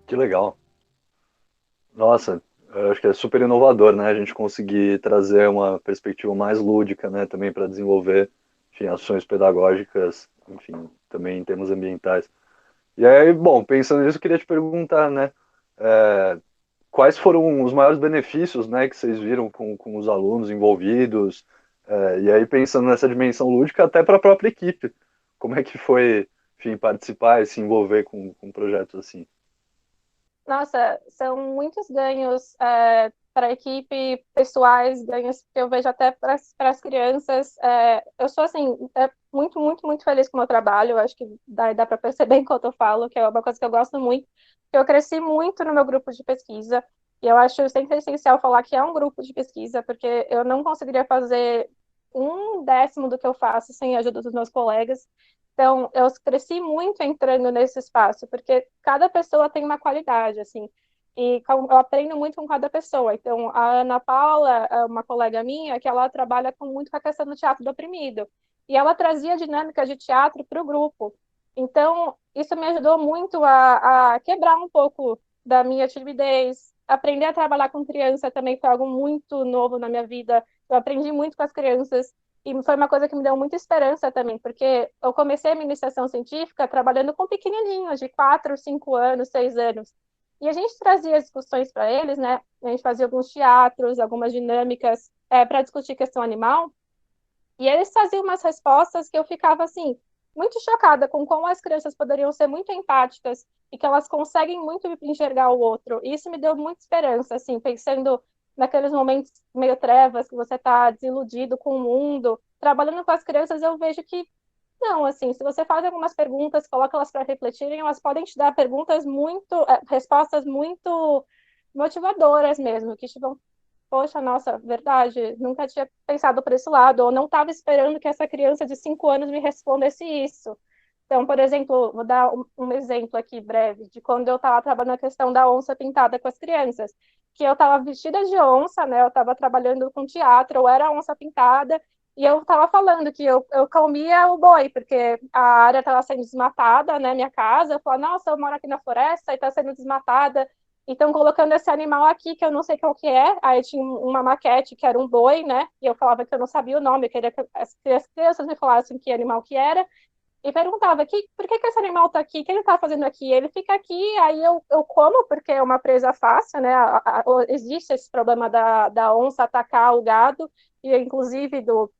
Que legal. Nossa, eu acho que é super inovador, né? A gente conseguir trazer uma perspectiva mais lúdica, né? Também para desenvolver, enfim, ações pedagógicas, enfim, também em termos ambientais. E aí, bom, pensando nisso, eu queria te perguntar, né? é, Quais foram os maiores benefícios, né, que vocês viram com os alunos envolvidos? E aí, pensando nessa dimensão lúdica, até para a própria equipe. Como é que foi, enfim, participar e se envolver com projetos assim? Nossa, são muitos ganhos para a equipe, pessoais, ganhos que eu vejo até para as crianças. Eu sou, assim, muito, muito, muito feliz com o meu trabalho. Eu acho que dá para perceber enquanto eu falo, que é uma coisa que eu gosto muito. Eu cresci muito no meu grupo de pesquisa, e eu acho sempre essencial falar que é um grupo de pesquisa, porque eu não conseguiria fazer um décimo do que eu faço sem a ajuda dos meus colegas. Então, eu cresci muito entrando nesse espaço, porque cada pessoa tem uma qualidade, assim, e eu aprendo muito com cada pessoa. Então, a Ana Paula, é uma colega minha, que ela trabalha muito com a questão do teatro do oprimido, e ela trazia dinâmicas de teatro para o grupo. Então, isso me ajudou muito a quebrar um pouco da minha timidez. Aprender a trabalhar com criança também foi algo muito novo na minha vida. Eu aprendi muito com as crianças. E foi uma coisa que me deu muita esperança também, porque eu comecei a minha iniciação científica trabalhando com pequenininhos, de 4, 5 anos, 6 anos. E a gente trazia as discussões para eles, né? A gente fazia alguns teatros, algumas dinâmicas para discutir questão animal. E eles faziam umas respostas que eu ficava assim, muito chocada com como as crianças poderiam ser muito empáticas e que elas conseguem muito enxergar o outro. E isso me deu muita esperança, assim, pensando naqueles momentos meio trevas que você está desiludido com o mundo. Trabalhando com as crianças, eu vejo que não, assim, se você faz algumas perguntas, coloca elas para refletirem, elas podem te dar perguntas muito, respostas muito motivadoras mesmo, que te vão poxa, nossa, verdade, nunca tinha pensado por esse lado, ou não estava esperando que essa criança de 5 anos me respondesse isso. Então, por exemplo, vou dar um exemplo aqui breve de quando eu estava trabalhando a questão da onça pintada com as crianças, que eu estava vestida de onça, né? Eu estava trabalhando com teatro, eu era onça pintada, e eu estava falando que eu comia o boi, porque a área estava sendo desmatada, né? Minha casa, eu falava, nossa, eu moro aqui na floresta e está sendo desmatada, então, colocando esse animal aqui, que eu não sei qual que é, aí tinha uma maquete que era um boi, né? E eu falava que eu não sabia o nome, eu queria que as crianças me falassem que animal que era, e perguntava por que esse animal tá aqui, o que ele tá fazendo aqui? Ele fica aqui, aí eu como, porque é uma presa fácil, né? Existe esse problema da onça atacar o gado, e inclusive do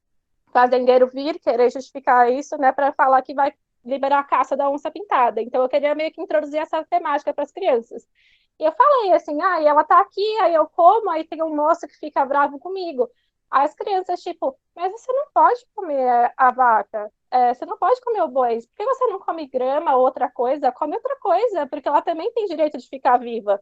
fazendeiro vir querer justificar isso, né, para falar que vai liberar a caça da onça pintada. Então eu queria meio que introduzir essa temática para as crianças. E eu falei assim, e ela tá aqui, aí eu como, aí tem um moço que fica bravo comigo. Aí as crianças, tipo, mas você não pode comer a vaca, você não pode comer o boi, por que você não come grama ou outra coisa? Come outra coisa, porque ela também tem direito de ficar viva.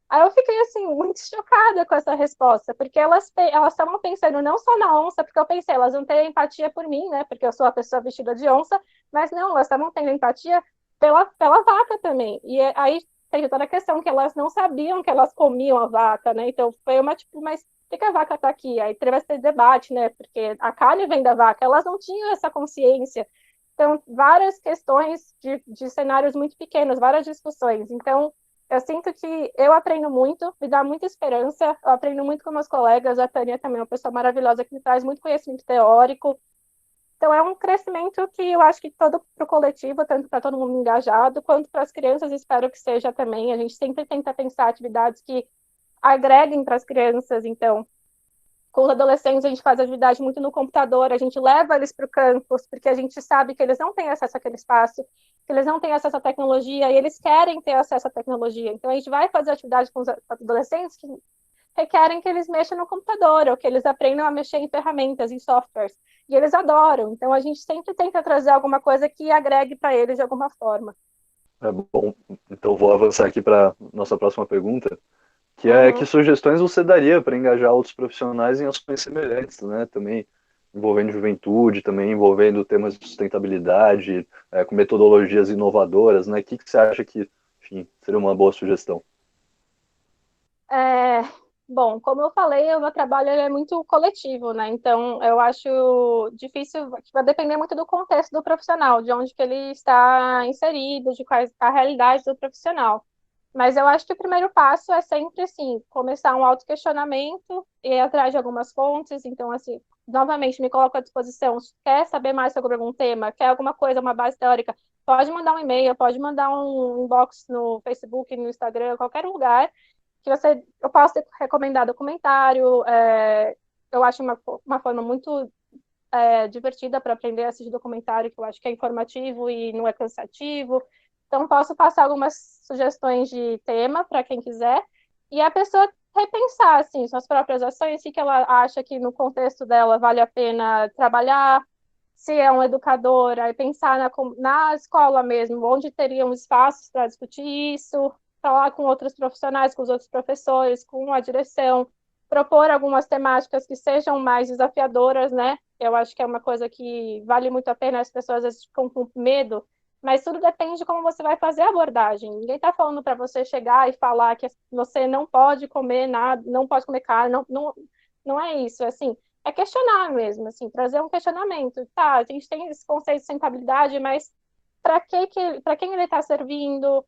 Aí eu fiquei assim muito chocada com essa resposta, porque elas estavam pensando não só na onça, porque eu pensei, elas vão ter empatia por mim, né? Porque eu sou a pessoa vestida de onça, mas não, elas estavam tendo empatia pela vaca também. E aí tem toda a questão que elas não sabiam que elas comiam a vaca, né? Então foi uma tipo, mas por que a vaca tá aqui? Aí teve esse debate, né? Porque a carne vem da vaca, elas não tinham essa consciência. Então, várias questões de cenários muito pequenos, várias discussões. Então, eu sinto que eu aprendo muito, me dá muita esperança, eu aprendo muito com meus colegas, a Tânia também é uma pessoa maravilhosa que me traz muito conhecimento teórico. Então é um crescimento que eu acho que todo para o coletivo, tanto para todo mundo engajado, quanto para as crianças, espero que seja também. A gente sempre tenta pensar atividades que agreguem para as crianças, então com os adolescentes, a gente faz atividade muito no computador, a gente leva eles para o campus, porque a gente sabe que eles não têm acesso àquele espaço, que eles não têm acesso à tecnologia, e eles querem ter acesso à tecnologia. Então, a gente vai fazer atividade com os adolescentes que requerem que eles mexam no computador, ou que eles aprendam a mexer em ferramentas, em softwares. E eles adoram. Então, a gente sempre tenta trazer alguma coisa que agregue para eles de alguma forma. É bom, então vou avançar aqui para nossa próxima pergunta, que é que Uhum. sugestões você daria para engajar outros profissionais em ações semelhantes, né? Também envolvendo juventude, também envolvendo temas de sustentabilidade, com metodologias inovadoras, né? O que você acha que, enfim, seria uma boa sugestão? É, bom, como eu falei, o meu trabalho ele é muito coletivo, né? Então, eu acho difícil, que vai depender muito do contexto do profissional, de onde que ele está inserido, de quais a realidade do profissional. Mas eu acho que o primeiro passo é sempre, assim, começar um autoquestionamento e ir atrás de algumas fontes. Então, assim, novamente, me coloco à disposição. Se quer saber mais sobre algum tema, quer alguma coisa, uma base teórica, pode mandar um e-mail, pode mandar um inbox no Facebook, no Instagram, qualquer lugar, que eu posso recomendar documentário. Eu acho uma forma muito divertida para aprender a assistir documentário, que eu acho que é informativo e não é cansativo. Então, posso passar algumas sugestões de tema para quem quiser, e a pessoa repensar, assim, suas próprias ações, o que ela acha que no contexto dela vale a pena trabalhar, se é um educador, aí pensar na escola mesmo, onde teriam espaços para discutir isso, falar com outros profissionais, com os outros professores, com a direção, propor algumas temáticas que sejam mais desafiadoras, né? Eu acho que é uma coisa que vale muito a pena, as pessoas às vezes ficam com medo, mas tudo depende de como você vai fazer a abordagem. Ninguém está falando para você chegar e falar que você não pode comer nada, não pode comer carne, não é isso, assim, é questionar mesmo, assim, trazer um questionamento. Tá, a gente tem esse conceito de sustentabilidade, mas para quem ele está servindo?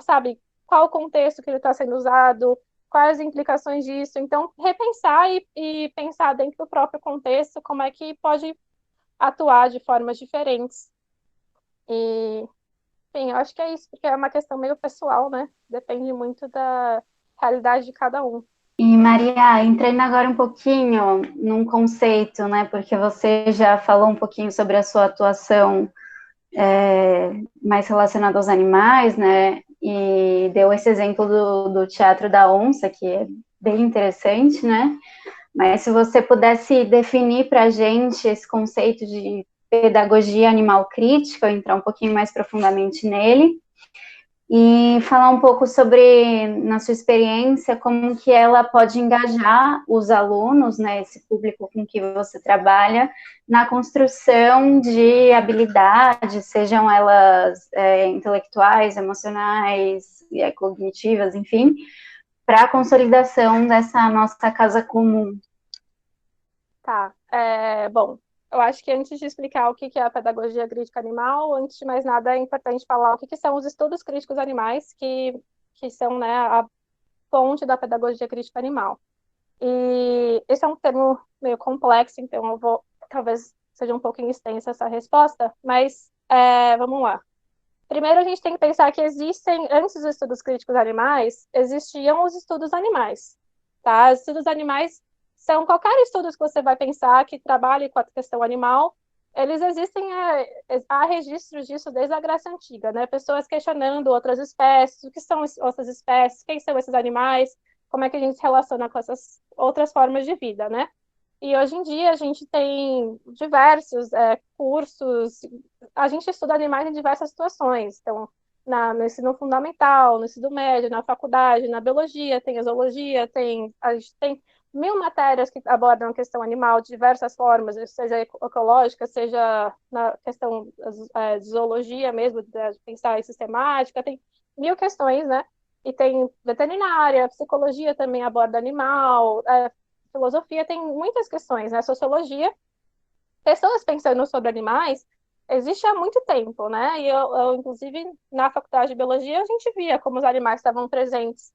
Sabe, qual o contexto que ele está sendo usado? Quais as implicações disso? Então, repensar e pensar dentro do próprio contexto como é que pode atuar de formas diferentes. E, enfim, eu acho que é isso, porque é uma questão meio pessoal, né? Depende muito da realidade de cada um. E Maria, entrando agora um pouquinho num conceito, né? Porque você já falou um pouquinho sobre a sua atuação mais relacionada aos animais, né? E deu esse exemplo do Teatro da Onça, que é bem interessante, né? Mas se você pudesse definir para a gente esse conceito de pedagogia animal crítica, ou entrar um pouquinho mais profundamente nele, e falar um pouco sobre, na sua experiência, como que ela pode engajar os alunos, né, esse público com que você trabalha, na construção de habilidades, sejam elas intelectuais, emocionais, cognitivas, enfim, para a consolidação dessa nossa casa comum. Tá. Bom, eu acho que antes de explicar o que é a pedagogia crítica animal, antes de mais nada é importante falar o que são os estudos críticos animais, que são, né, a fonte da pedagogia crítica animal. E esse é um termo meio complexo, então talvez seja um pouquinho extensa essa resposta, mas vamos lá. Primeiro, a gente tem que pensar que antes dos estudos críticos animais, existiam os estudos animais, tá? Os estudos animais são qualquer estudo que você vai pensar que trabalhe com a questão animal, eles existem, há registros disso desde a Grécia Antiga, né? Pessoas questionando outras espécies, o que são outras espécies, quem são esses animais, como é que a gente se relaciona com essas outras formas de vida, né? E hoje em dia a gente tem diversos cursos, a gente estuda animais em diversas situações. Então, no ensino fundamental, no ensino médio, na faculdade, na biologia, tem a zoologia, a gente tem mil matérias que abordam a questão animal de diversas formas, seja ecológica, seja na questão de zoologia mesmo, de pensar em sistemática, tem mil questões, né? E tem veterinária, psicologia também aborda animal, filosofia tem muitas questões, né? Sociologia, pessoas pensando sobre animais, existe há muito tempo, né? E inclusive, na faculdade de biologia, a gente via como os animais estavam presentes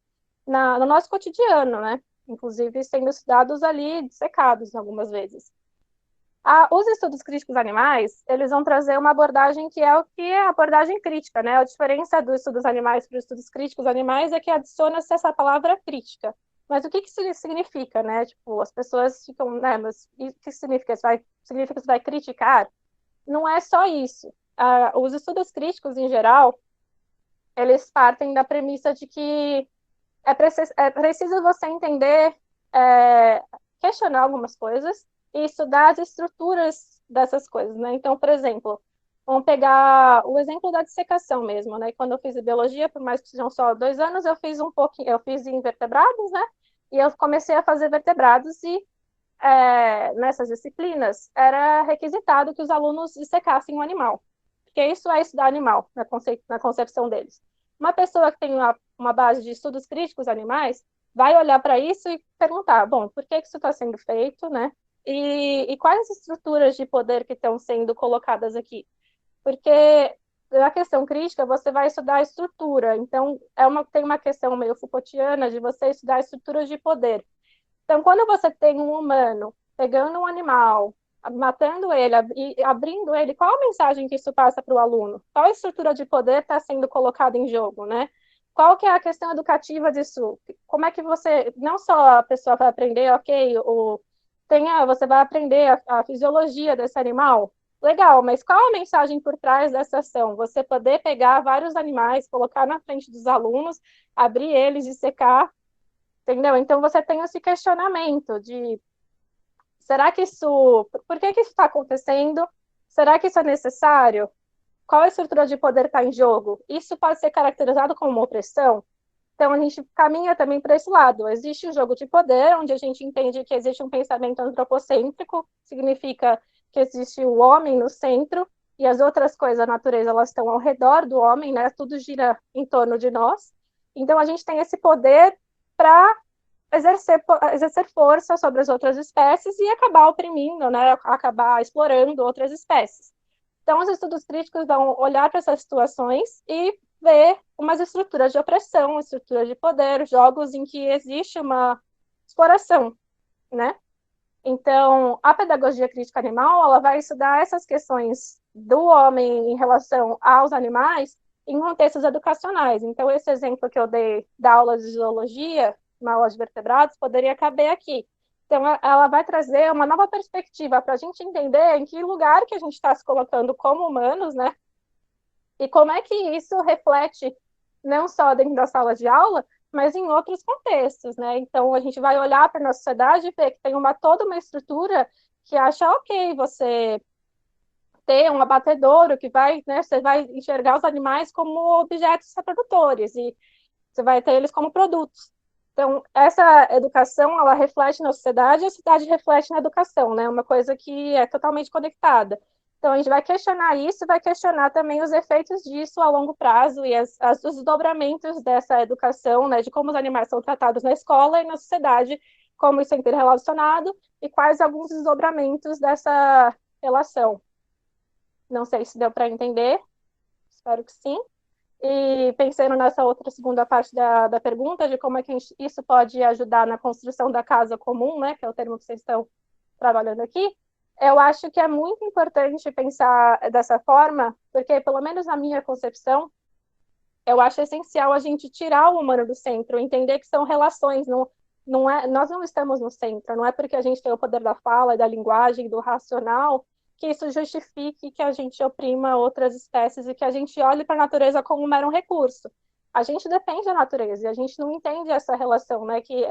no nosso cotidiano, né? Inclusive sendo estudados ali, dissecados algumas vezes. Os estudos críticos animais, eles vão trazer uma abordagem que é o que é a abordagem crítica, né? A diferença dos estudos animais para os estudos críticos animais é que adiciona-se essa palavra crítica. Mas o que isso significa, né? Tipo, as pessoas ficam, né, mas o que significa? Significa que você vai criticar? Não é só isso. Os estudos críticos, em geral, eles partem da premissa de que é preciso você entender, questionar algumas coisas e estudar as estruturas dessas coisas, né? Então, por exemplo, vamos pegar o exemplo da dissecação mesmo, né? Quando eu fiz biologia, por mais que sejam só 2 anos, eu fiz um pouquinho, eu fiz invertebrados, né? E eu comecei a fazer vertebrados e nessas disciplinas era requisitado que os alunos dissecassem um animal, porque isso é estudar animal na concepção deles. Uma pessoa que tem uma base de estudos críticos animais vai olhar para isso e perguntar, bom, por que isso está sendo feito, né? E quais as estruturas de poder que estão sendo colocadas aqui? Porque da questão crítica, você vai estudar a estrutura. Então, tem uma questão meio Foucaultiana de você estudar estruturas de poder. Então, quando você tem um humano pegando um animal, matando ele e abrindo ele, qual a mensagem que isso passa para o aluno? Qual a estrutura de poder está sendo colocada em jogo, né? Qual que é a questão educativa disso? Como é que você, não só a pessoa vai aprender, ok, você vai aprender a fisiologia desse animal, legal, mas qual a mensagem por trás dessa ação? Você poder pegar vários animais, colocar na frente dos alunos, abrir eles e secar, entendeu? Então você tem esse questionamento de será que por que isso está acontecendo? Será que isso é necessário? Qual a estrutura de poder está em jogo? Isso pode ser caracterizado como uma opressão? Então, a gente caminha também para esse lado. Existe um jogo de poder, onde a gente entende que existe um pensamento antropocêntrico, significa que existe o homem no centro, e as outras coisas da natureza, elas estão ao redor do homem, né? Tudo gira em torno de nós. Então, a gente tem esse poder para exercer força sobre as outras espécies e acabar oprimindo, né? Acabar explorando outras espécies. Então, os estudos críticos vão olhar para essas situações e ver umas estruturas de opressão, estruturas de poder, jogos em que existe uma exploração, né? Então, a pedagogia crítica animal, ela vai estudar essas questões do homem em relação aos animais em contextos educacionais. Então, esse exemplo que eu dei da aula de zoologia, uma aula de vertebrados, poderia caber aqui. Então, ela vai trazer uma nova perspectiva para a gente entender em que lugar que a gente está se colocando como humanos, né? E como é que isso reflete não só dentro da sala de aula, mas em outros contextos, né? Então, a gente vai olhar para a nossa sociedade e ver que tem toda uma estrutura que acha ok você ter um abatedouro que vai, né? Você vai enxergar os animais como objetos reprodutores e você vai ter eles como produtos. Então, essa educação, ela reflete na sociedade e a sociedade reflete na educação, né? Uma coisa que é totalmente conectada. Então, a gente vai questionar isso, vai questionar também os efeitos disso a longo prazo e os desdobramentos dessa educação, né? De como os animais são tratados na escola e na sociedade, como isso é interrelacionado e quais alguns desdobramentos dessa relação. Não sei se deu para entender, espero que sim. E pensando nessa outra segunda parte da pergunta, de como é que isso pode ajudar na construção da casa comum, né, que é o termo que vocês estão trabalhando aqui, eu acho que é muito importante pensar dessa forma, porque, pelo menos na minha concepção, eu acho essencial a gente tirar o humano do centro, entender que são relações, nós não estamos no centro, não é porque a gente tem o poder da fala, da linguagem, do racional, que isso justifique que a gente oprima outras espécies e que a gente olhe para a natureza como um mero recurso. A gente depende da natureza e a gente não entende essa relação, né? Que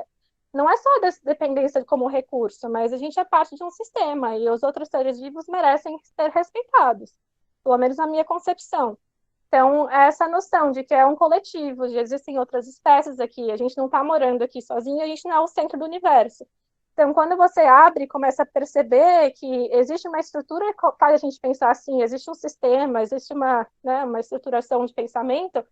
não é só a dependência como um recurso, mas a gente é parte de um sistema e os outros seres vivos merecem ser respeitados, pelo menos na minha concepção. Então, essa noção de que é um coletivo, de existem outras espécies aqui, a gente não está morando aqui sozinho, a gente não é o centro do universo. Então, quando você abre e começa a perceber que existe uma estrutura que faz a gente pensar assim, existe um sistema, existe uma estruturação de pensamento,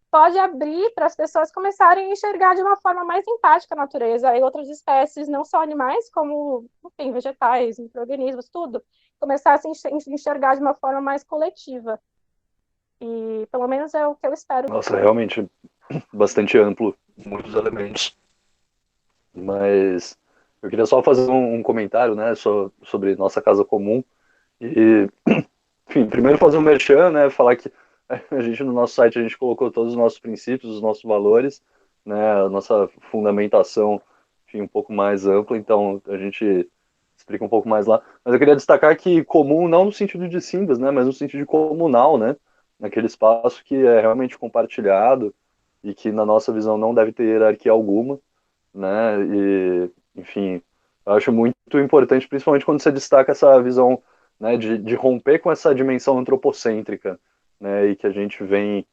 pode abrir para as pessoas começarem a enxergar de uma forma mais empática a natureza e outras espécies, não só animais, como, enfim, vegetais, micro-organismos, tudo, começar a se enxergar de uma forma mais coletiva. E pelo menos é o que eu espero. Nossa, realmente bastante amplo, muitos elementos. Mas eu queria só fazer um comentário, né, sobre nossa casa comum. E, enfim, primeiro fazer um merchan, né, falar que a gente, no nosso site, a gente colocou todos os nossos princípios, os nossos valores, né, a nossa fundamentação, enfim, um pouco mais ampla, então a gente explica um pouco mais lá. Mas eu queria destacar que comum não no sentido de simples, né, mas no sentido de comunal, né, naquele espaço que é realmente compartilhado e que, na nossa visão, não deve ter hierarquia alguma, né, e, enfim, eu acho muito importante, principalmente quando você destaca essa visão, né, de romper com essa dimensão antropocêntrica, né, e que a gente vem,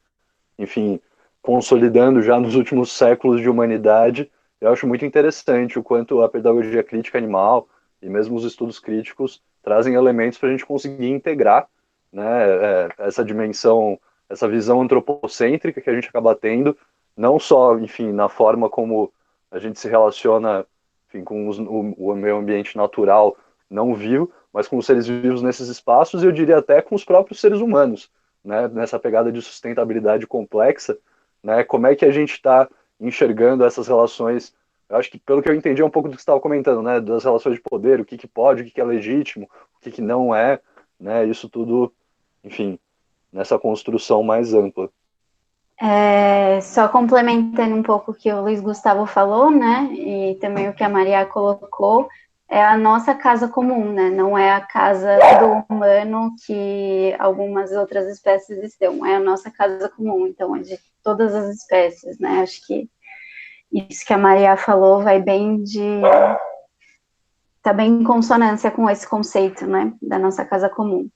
enfim, consolidando já nos últimos séculos de humanidade. Eu acho muito interessante o quanto a pedagogia crítica animal e mesmo os estudos críticos trazem elementos para a gente conseguir integrar, né, essa dimensão, essa visão antropocêntrica que a gente acaba tendo, não só, enfim, na forma como a gente se relaciona, enfim, com o meio ambiente natural não vivo, mas com os seres vivos nesses espaços, e eu diria até com os próprios seres humanos, né, nessa pegada de sustentabilidade complexa, né, como é que a gente está enxergando essas relações? Eu acho que, pelo que eu entendi, é um pouco do que você estava comentando, né, das relações de poder, o que pode, o que é legítimo, o que não é, né, isso tudo, enfim, nessa construção mais ampla. Só complementando um pouco o que o Luiz Gustavo falou, né, e também o que a Maria colocou, é a nossa casa comum, né, não é a casa do humano que algumas outras espécies estão, é a nossa casa comum, então é de todas as espécies, né, acho que isso que a Maria falou vai bem tá bem em consonância com esse conceito, né, da nossa casa comum.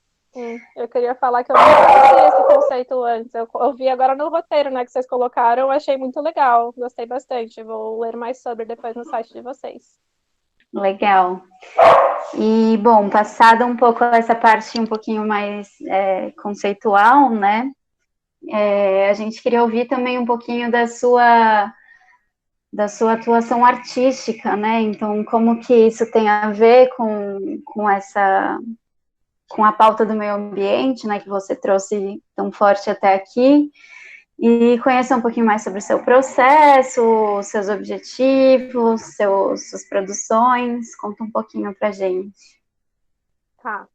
Eu queria falar que eu não conhecia esse conceito antes. Eu vi agora no roteiro, né, que vocês colocaram, eu achei muito legal, gostei bastante. Vou ler mais sobre depois no site de vocês. Legal. E, bom, passada um pouco essa parte um pouquinho mais conceitual, né, a gente queria ouvir também um pouquinho da sua atuação artística, né, então como que isso tem a ver com a pauta do meio ambiente, né, que você trouxe tão forte até aqui, e conhecer um pouquinho mais sobre o seu processo, seus objetivos, suas produções. Conta um pouquinho pra gente. Tá.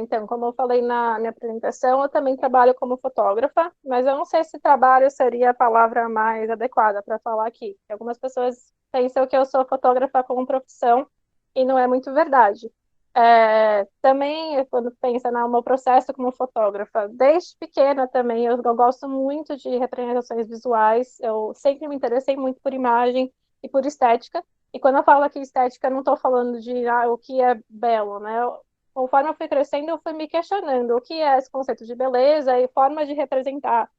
Então, como eu falei na minha apresentação, eu também trabalho como fotógrafa, mas eu não sei se trabalho seria a palavra mais adequada para falar aqui. Algumas pessoas pensam que eu sou fotógrafa como profissão e não é muito verdade. Também, quando pensa no meu processo como fotógrafa, desde pequena também, eu gosto muito de representações visuais, eu sempre me interessei muito por imagem e por estética, e quando eu falo aqui estética, eu não estou falando de o que é belo, né? Conforme eu fui crescendo, eu fui me questionando o que é esse conceito de beleza e formas de representar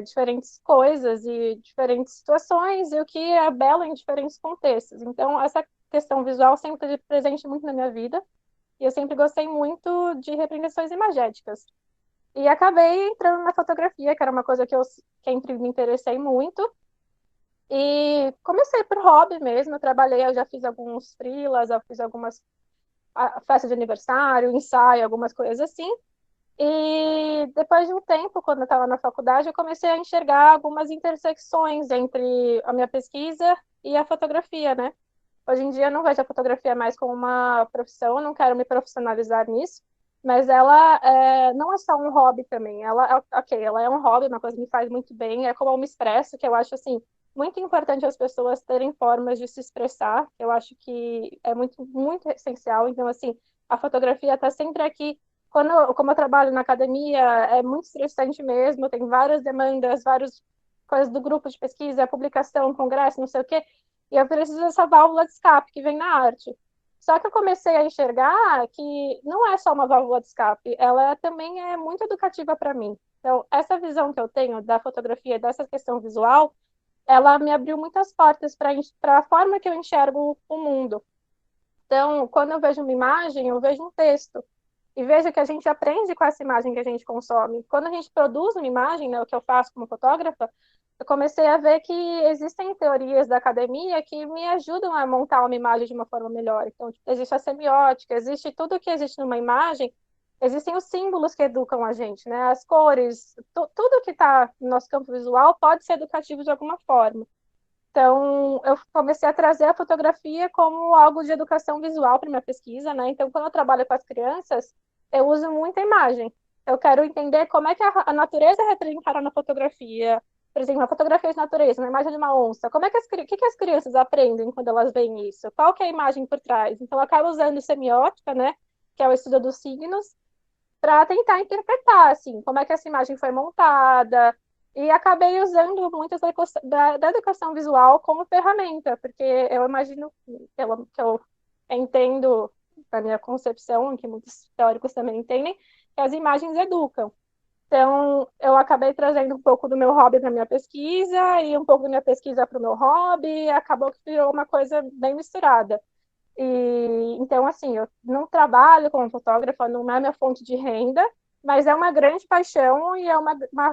diferentes coisas e diferentes situações e o que é belo em diferentes contextos. Então, essa questão visual sempre esteve presente muito na minha vida e eu sempre gostei muito de representações imagéticas. E acabei entrando na fotografia, que era uma coisa que eu sempre me interessei muito. E comecei por hobby mesmo, eu já fiz alguns freelas, eu fiz algumas festas de aniversário, ensaio, algumas coisas assim. E depois de um tempo, quando eu estava na faculdade, eu comecei a enxergar algumas intersecções entre a minha pesquisa e a fotografia, né? Hoje em dia eu não vejo a fotografia mais como uma profissão, eu não quero me profissionalizar nisso, mas ela não é só um hobby também. Ela é um hobby, uma coisa que me faz muito bem, é como eu me expresso, que eu acho assim muito importante as pessoas terem formas de se expressar. Eu acho que é muito muito essencial. Então assim, a fotografia está sempre aqui. Como eu trabalho na academia, é muito estressante mesmo, tem várias demandas, várias coisas do grupo de pesquisa, publicação, congresso, não sei o quê. E eu preciso dessa válvula de escape que vem na arte. Só que eu comecei a enxergar que não é só uma válvula de escape, ela também é muito educativa para mim. Então, essa visão que eu tenho da fotografia, dessa questão visual, ela me abriu muitas portas para a forma que eu enxergo o mundo. Então, quando eu vejo uma imagem, eu vejo um texto. E vejo que a gente aprende com essa imagem que a gente consome. Quando a gente produz uma imagem, né, o que eu faço como fotógrafa, eu comecei a ver que existem teorias da academia que me ajudam a montar uma imagem de uma forma melhor. Então, existe a semiótica, existe tudo que existe numa imagem, existem os símbolos que educam a gente, né? As cores, tudo que está no nosso campo visual pode ser educativo de alguma forma. Então, eu comecei a trazer a fotografia como algo de educação visual para minha pesquisa, né? Então, quando eu trabalho com as crianças, eu uso muita imagem. Eu quero entender como é que a natureza é representada na fotografia. Por exemplo, uma fotografia de natureza, uma imagem de uma onça. Como é que que as crianças aprendem quando elas veem isso? Qual que é a imagem por trás? Então, eu acabo usando semiótica, né? Que é o estudo dos signos, para tentar interpretar, assim, como é que essa imagem foi montada, e acabei usando muitas da educação visual como ferramenta, porque eu imagino, que eu entendo, da minha concepção, que muitos teóricos também entendem, que as imagens educam. Então, eu acabei trazendo um pouco do meu hobby para minha pesquisa, e um pouco da minha pesquisa para o meu hobby, e acabou que virou uma coisa bem misturada. E então, assim, eu não trabalho como fotógrafa, não é minha fonte de renda, mas é uma grande paixão e é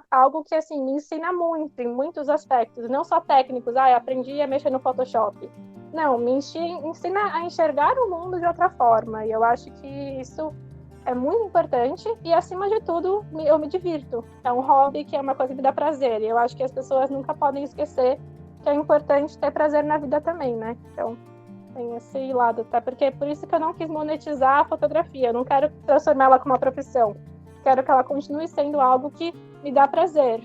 algo que, assim, me ensina muito, em muitos aspectos, não só técnicos, eu aprendi a mexer no Photoshop. Não, ensina a enxergar o mundo de outra forma, e eu acho que isso é muito importante e, acima de tudo, eu me divirto. É um hobby que é uma coisa que me dá prazer. E eu acho que as pessoas nunca podem esquecer que é importante ter prazer na vida também, né? Então, tem esse lado, tá? Porque é por isso que eu não quis monetizar a fotografia. Eu não quero transformá-la como uma profissão. Quero que ela continue sendo algo que me dá prazer.